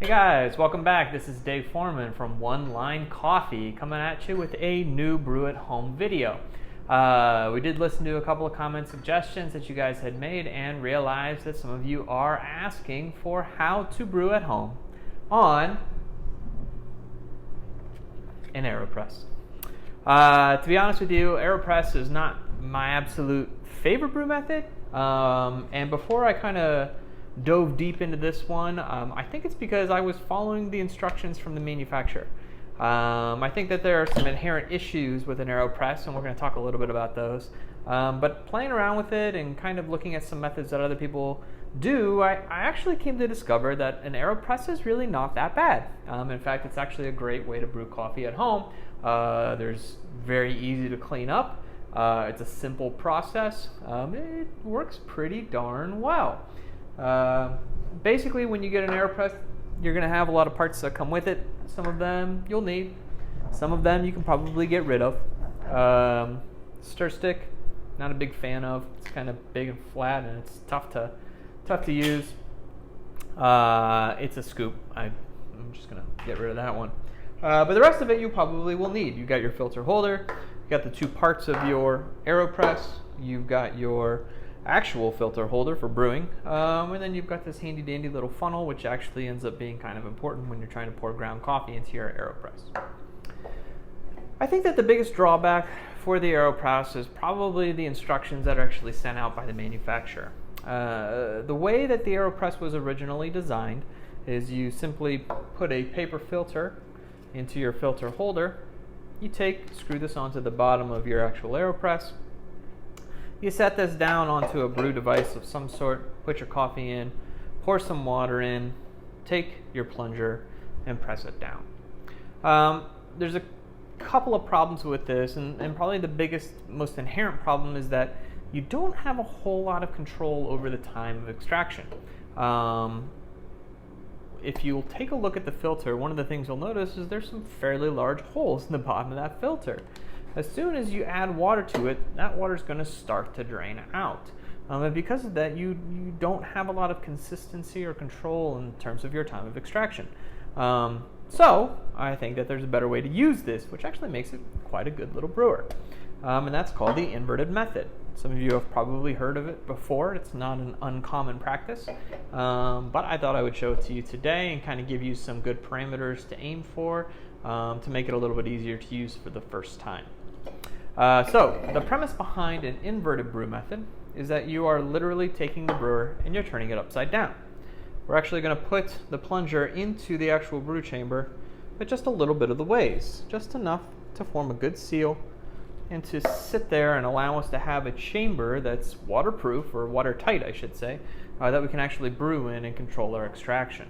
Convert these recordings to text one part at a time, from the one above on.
Hey guys, welcome back. This is Dave Foreman from One Line Coffee coming at you with a new brew at home video. We did listen to a couple of comment suggestions that you guys had made and realized that some of you are asking for how to brew at home on an Aeropress. To be honest with you, Aeropress is not my absolute favorite brew method. And before I kind of dove deep into this one, I think it's because I was following the instructions from the manufacturer. I think that there are some inherent issues with an Aeropress, and we're going to talk a little bit about those. But playing around with it and kind of looking at some methods that other people do, I actually came to discover that an Aeropress is really not that bad. In fact, it's actually a great way to brew coffee at home. There's very easy to clean up. It's a simple process. It works pretty darn well. Basically, when you get an Aeropress, you're going to have a lot of parts that come with it. Some of them you'll need. Some of them you can probably get rid of. Stir stick, not a big fan of. It's kind of big and flat, and it's tough to use. It's a scoop. I'm just going to get rid of that one. But the rest of it you probably will need. You've got your filter holder. You've got the two parts of your Aeropress. You've got your actual filter holder for brewing, and then you've got this handy dandy little funnel, which actually ends up being kind of important when you're trying to pour ground coffee into your Aeropress. I think that the biggest drawback for the Aeropress is probably the instructions that are actually sent out by the manufacturer. The way that the Aeropress was originally designed is you simply put a paper filter into your filter holder. You screw this onto the bottom of your actual Aeropress. You set this down onto a brew device of some sort, put your coffee in, pour some water in, take your plunger, and press it down. There's a couple of problems with this, and probably the biggest, most inherent problem is that you don't have a whole lot of control over the time of extraction. If you'll take a look at the filter, one of the things you'll notice is there's some fairly large holes in the bottom of that filter. As soon as you add water to it, that water is going to start to drain out. And because of that, you don't have a lot of consistency or control in terms of your time of extraction. So I think that there's a better way to use this, which actually makes it quite a good little brewer. And that's called the inverted method. Some of you have probably heard of it before. It's not an uncommon practice, but I thought I would show it to you today and kind of give you some good parameters to aim for to make it a little bit easier to use for the first time. So the premise behind an inverted brew method is that you are literally taking the brewer and you're turning it upside down. We're actually going to put the plunger into the actual brew chamber with just a little bit of the ways, just enough to form a good seal and to sit there and allow us to have a chamber that's waterproof, or watertight I should say, that we can actually brew in and control our extraction.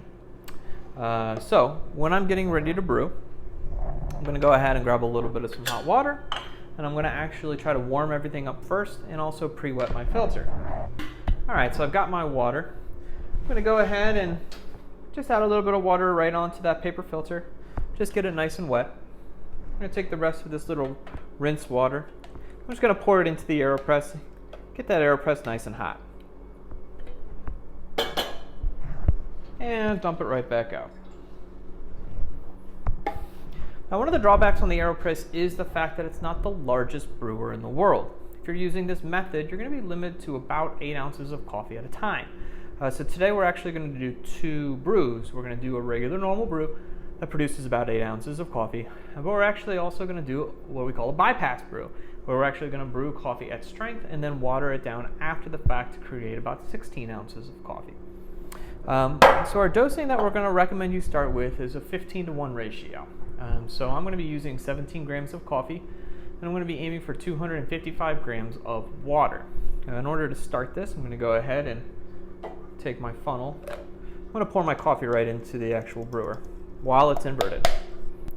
So when I'm getting ready to brew, I'm going to go ahead and grab a little bit of some hot water, and I'm going to actually try to warm everything up first and also pre-wet my filter. Alright, so I've got my water. I'm going to go ahead and just add a little bit of water right onto that paper filter. Just get it nice and wet. I'm going to take the rest of this little rinse water. I'm just going to pour it into the Aeropress. Get that Aeropress nice and hot. And dump it right back out. Now, one of the drawbacks on the Aeropress is the fact that it's not the largest brewer in the world. If you're using this method, you're going to be limited to about 8 ounces of coffee at a time. So today we're actually going to do 2 brews. We're going to do a regular normal brew that produces about 8 ounces of coffee. But we're actually also going to do what we call a bypass brew, where we're actually going to brew coffee at strength and then water it down after the fact to create about 16 ounces of coffee. So our dosing that we're going to recommend you start with is a 15-to-1 ratio. So I'm going to be using 17 grams of coffee, and I'm going to be aiming for 255 grams of water. Now, in order to start this, I'm going to go ahead and take my funnel. I'm going to pour my coffee right into the actual brewer while it's inverted.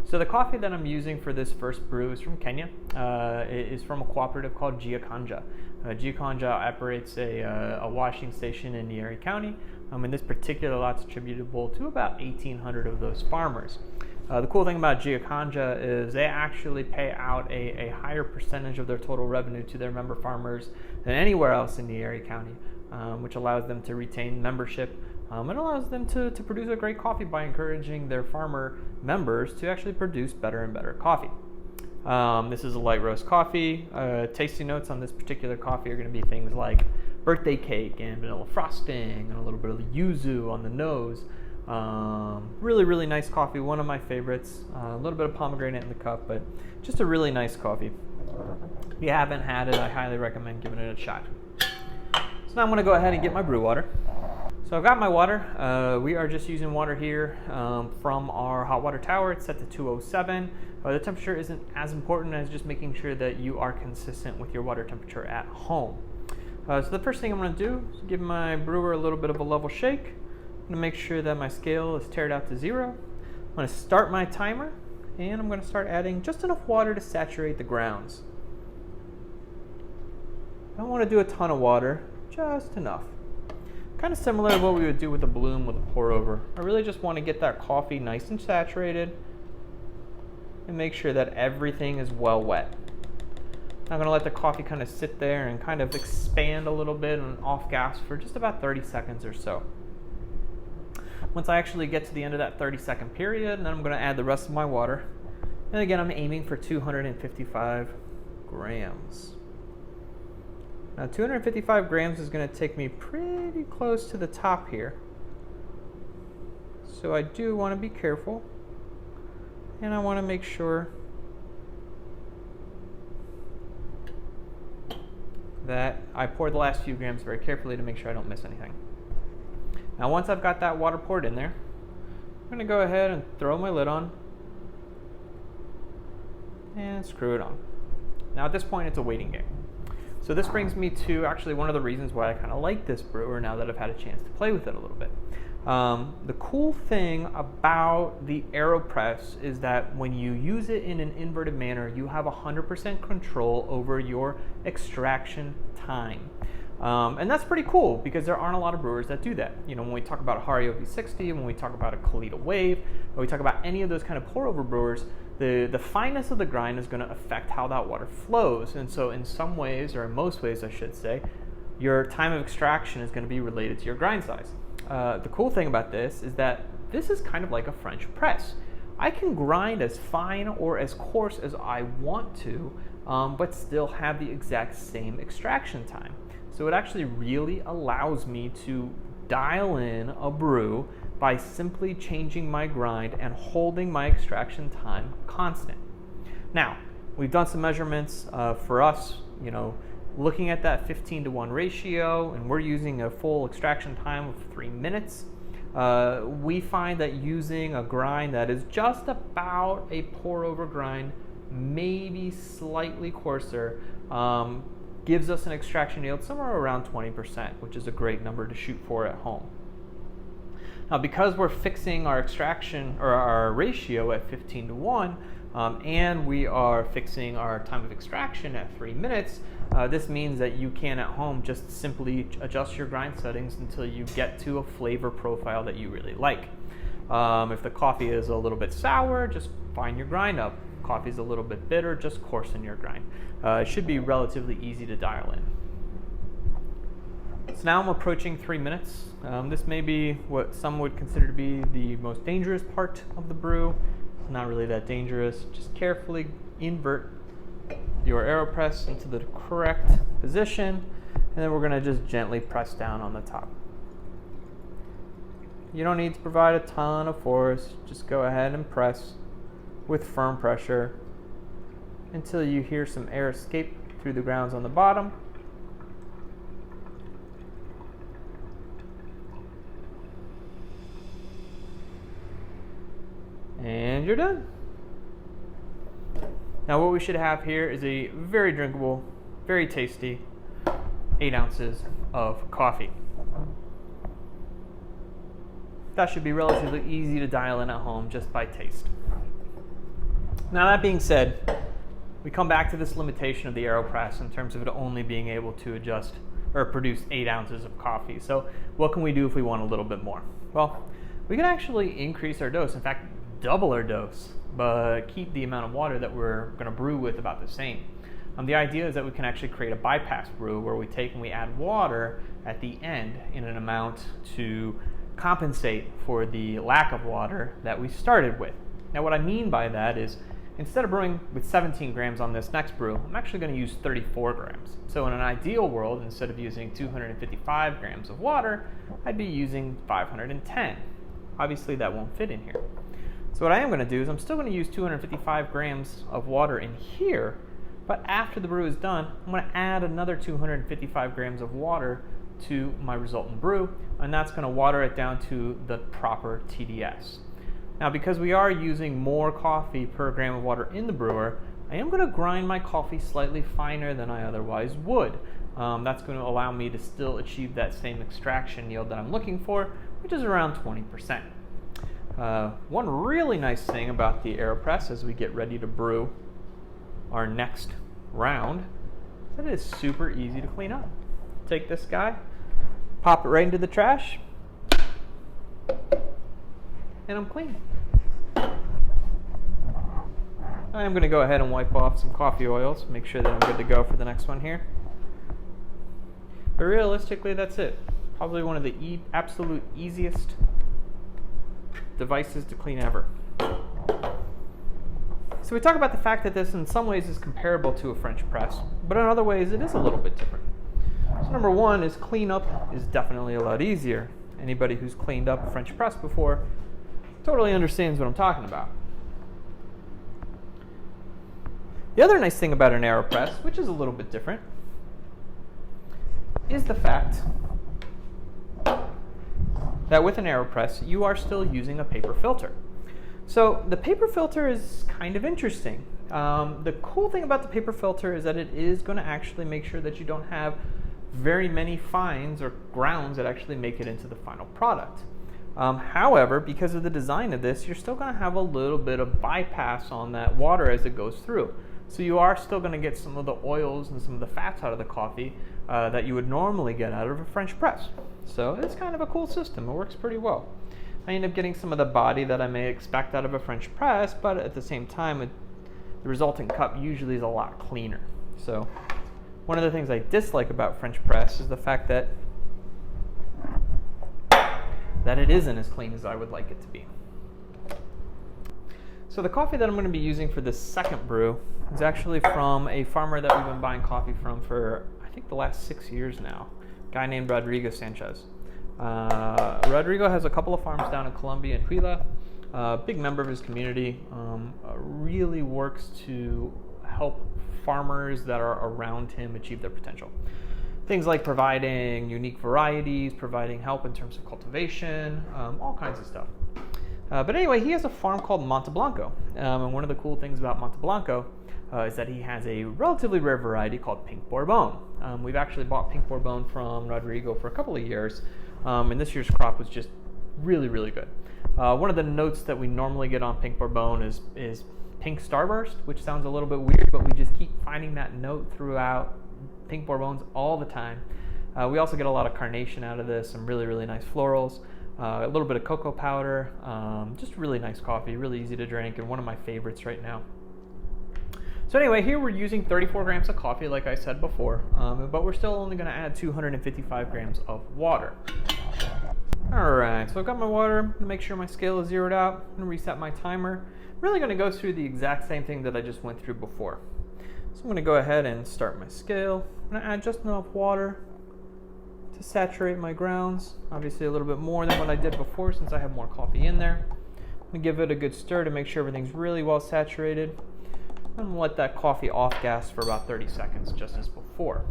So the coffee that I'm using for this first brew is from Kenya. It is from a cooperative called Giakanja. Giakanja operates a washing station in Erie County. And this particular lot's attributable to about 1,800 of those farmers. The cool thing about Giakanja is they actually pay out a higher percentage of their total revenue to their member farmers than anywhere else in the Erie County, which allows them to retain membership It allows them to produce a great coffee by encouraging their farmer members to actually produce better and better coffee. This is a light roast coffee. Tasty notes on this particular coffee are going to be things like birthday cake and vanilla frosting and a little bit of yuzu on the nose. Really, really nice coffee. One of my favorites. A little bit of pomegranate in the cup, but just a really nice coffee. If you haven't had it, I highly recommend giving it a shot. So now I'm going to go ahead and get my brew water. So I've got my water. We are just using water here from our hot water tower. It's set to 207. The temperature isn't as important as just making sure that you are consistent with your water temperature at home. So the first thing I'm going to do is give my brewer a little bit of a level shake. I'm going to make sure that my scale is tared out to 0. I'm going to start my timer, and I'm going to start adding just enough water to saturate the grounds. I don't want to do a ton of water, just enough. Kind of similar to what we would do with a bloom with a pour over. I really just want to get that coffee nice and saturated and make sure that everything is well wet. I'm going to let the coffee kind of sit there and kind of expand a little bit and off gas for just about 30 seconds or so. Once I actually get to the end of that 30-second period, then I'm going to add the rest of my water. And again, I'm aiming for 255 grams. Now 255 grams is going to take me pretty close to the top here. So I do want to be careful. And I want to make sure that I pour the last few grams very carefully to make sure I don't miss anything. Now once I've got that water poured in there, I'm going to go ahead and throw my lid on and screw it on. Now at this point it's a waiting game. So this brings me to actually one of the reasons why I kind of like this brewer now that I've had a chance to play with it a little bit. The cool thing about the Aeropress is that when you use it in an inverted manner, you have 100% control over your extraction time. And that's pretty cool because there aren't a lot of brewers that do that. You know, when we talk about a Hario V60, when we talk about a Kalita Wave, when we talk about any of those kind of pour over brewers, the fineness of the grind is going to affect how that water flows. And so in some ways, or in most ways I should say, your time of extraction is going to be related to your grind size. The cool thing about this is that this is kind of like a French press. I can grind as fine or as coarse as I want to, but still have the exact same extraction time. So it actually really allows me to dial in a brew by simply changing my grind and holding my extraction time constant. Now, we've done some measurements for us, you know, looking at that 15-to-1 ratio, and we're using a full extraction time of 3 minutes. We find that using a grind that is just about a pour-over grind, maybe slightly coarser, gives us an extraction yield somewhere around 20%, which is a great number to shoot for at home. Now, because we're fixing our extraction or our ratio at 15-to-1, and we are fixing our time of extraction at 3 minutes, this means that you can at home just simply adjust your grind settings until you get to a flavor profile that you really like. If the coffee is a little bit sour, just fine your grind up. Coffee is a little bit bitter, just coarsen your grind. It should be relatively easy to dial in. So now I'm approaching 3 minutes. This may be what some would consider to be the most dangerous part of the brew. It's not really that dangerous. Just carefully invert your Aeropress into the correct position, and then we're going to just gently press down on the top. You don't need to provide a ton of force. Just go ahead and press with firm pressure until you hear some air escape through the grounds on the bottom. And you're done. Now what we should have here is a very drinkable, very tasty 8 ounces of coffee. That should be relatively easy to dial in at home just by taste. Now that being said, we come back to this limitation of the Aeropress in terms of it only being able to adjust or produce 8 ounces of coffee. So what can we do if we want a little bit more? Well, we can actually increase our dose. In fact, double our dose, but keep the amount of water that we're going to brew with about the same. The idea is that we can actually create a bypass brew where we take and we add water at the end in an amount to compensate for the lack of water that we started with. Now what I mean by that is, instead of brewing with 17 grams on this next brew, I'm actually going to use 34 grams. So in an ideal world, instead of using 255 grams of water, I'd be using 510. Obviously that won't fit in here. So what I am going to do is I'm still going to use 255 grams of water in here, but after the brew is done, I'm going to add another 255 grams of water to my resultant brew, and that's going to water it down to the proper TDS. Now, because we are using more coffee per gram of water in the brewer, I am going to grind my coffee slightly finer than I otherwise would. That's going to allow me to still achieve that same extraction yield that I'm looking for, which is around 20%. One really nice thing about the Aeropress as we get ready to brew our next round is that it is super easy to clean up. Take this guy, pop it right into the trash, and I'm clean. I'm going to go ahead and wipe off some coffee oils, make sure that I'm good to go for the next one here. But realistically, that's it. Probably one of the absolute easiest devices to clean ever. So we talk about the fact that this in some ways is comparable to a French press, but in other ways it is a little bit different. So number one is cleanup is definitely a lot easier. Anybody who's cleaned up a French press before totally understands what I'm talking about. The other nice thing about an Aeropress, which is a little bit different, is the fact that with an Aeropress, you are still using a paper filter. So the paper filter is kind of interesting. The cool thing about the paper filter is that it is going to actually make sure that you don't have very many fines or grounds that actually make it into the final product. However, because of the design of this, you're still going to have a little bit of bypass on that water as it goes through. So you are still going to get some of the oils and some of the fats out of the coffee that you would normally get out of a French press. So it's kind of a cool system. It works pretty well. I end up getting some of the body that I may expect out of a French press, but at the same time, the resulting cup usually is a lot cleaner. So one of the things I dislike about French press is the fact that it isn't as clean as I would like it to be. So the coffee that I'm going to be using for this second brew is actually from a farmer that we've been buying coffee from for, I think, the last 6 years now, a guy named Rodrigo Sanchez. Rodrigo has a couple of farms down in Colombia and Huila, big member of his community, really works to help farmers that are around him achieve their potential. Things like providing unique varieties, providing help in terms of cultivation, all kinds of stuff. But anyway, he has a farm called Monteblanco, and one of the cool things about Monteblanco is that he has a relatively rare variety called Pink Bourbon. We've actually bought Pink Bourbon from Rodrigo for a couple of years, and this year's crop was just really, really good. One of the notes that we normally get on Pink Bourbon is Pink Starburst, which sounds a little bit weird, but we just keep finding that note throughout Pink Bourbons all the time. We also get a lot of carnation out of this, some really, really nice florals, a little bit of cocoa powder, just really nice coffee, really easy to drink, and one of my favorites right now. So anyway, here we're using 34 grams of coffee, like I said before, but we're still only going to add 255 grams of water. Alright, so I've got my water. I'm going to make sure my scale is zeroed out. I'm going to reset my timer. I'm really going to go through the exact same thing that I just went through before. So I'm going to go ahead and start my scale. I'm going to add just enough water to saturate my grounds. Obviously a little bit more than what I did before since I have more coffee in there. I'm going to give it a good stir to make sure everything's really well saturated. I'm going to let that coffee off gas for about 30 seconds, just as before.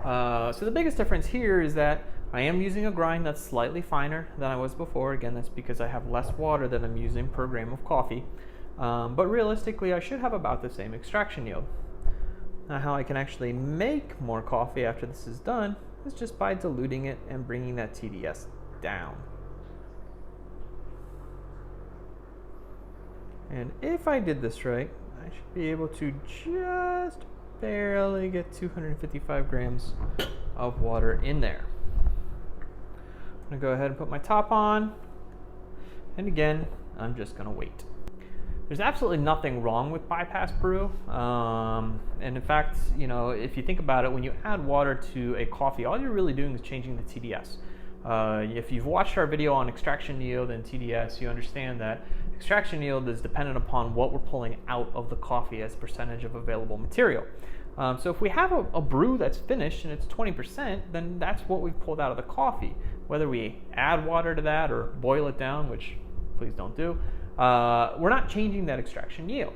So the biggest difference here is that I am using a grind that's slightly finer than I was before. Again, that's because I have less water that I'm using per gram of coffee. But realistically, I should have about the same extraction yield. Now, how I can actually make more coffee after this is done is just by diluting it and bringing that TDS down. And if I did this right, I should be able to just barely get 255 grams of water in there. I'm going to go ahead and put my top on. And again, I'm just going to wait. There's absolutely nothing wrong with bypass brew. And in fact, you know, if you think about it, when you add water to a coffee, all you're really doing is changing the TDS. If you've watched our video on extraction yield and TDS, you understand that extraction yield is dependent upon what we're pulling out of the coffee as a percentage of available material. So if we have a brew that's finished and it's 20%, then that's what we've pulled out of the coffee. Whether we add water to that or boil it down, which please don't do, we're not changing that extraction yield.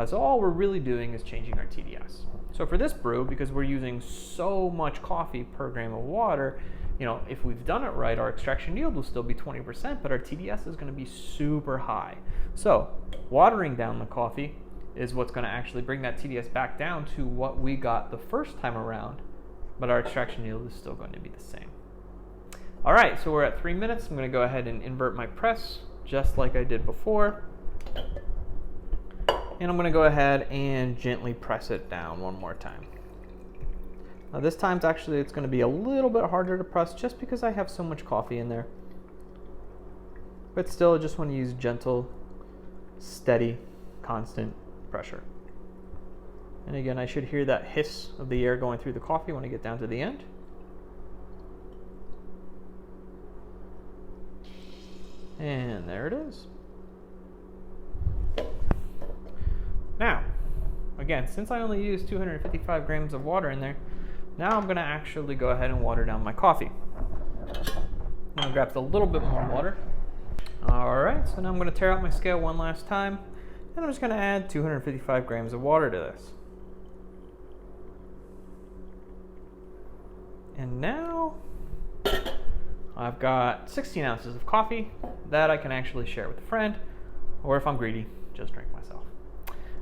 So all we're really doing is changing our TDS. So for this brew, because we're using so much coffee per gram of water, if we've done it right, our extraction yield will still be 20%, but our TDS is going to be super high. So watering down the coffee is what's going to actually bring that TDS back down to what we got the first time around, but our extraction yield is still going to be the same. All right, so we're at 3 minutes. I'm going to go ahead and invert my press just like I did before. And I'm going to go ahead and gently press it down one more time. Now this time it's going to be a little bit harder to press just because I have so much coffee in there. But still, I just want to use gentle, steady, constant pressure. And again, I should hear that hiss of the air going through the coffee when I get down to the end. And there it is. Now, again, since I only used 255 grams of water in there, now I'm going to actually go ahead and water down my coffee. I'm going to grab a little bit more water. All right, so now I'm going to tear out my scale one last time, and I'm just going to add 255 grams of water to this. And now I've got 16 ounces of coffee that I can actually share with a friend, or if I'm greedy, just drink myself.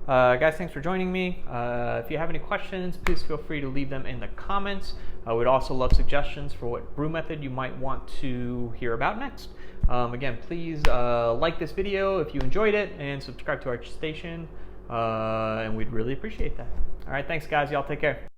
Guys, thanks for joining me. If you have any questions, please feel free to leave them in the comments. We'd also love suggestions for what brew method you might want to hear about next. Again, please like this video if you enjoyed it and subscribe to our station, and we'd really appreciate that. All right, thanks guys. Y'all take care.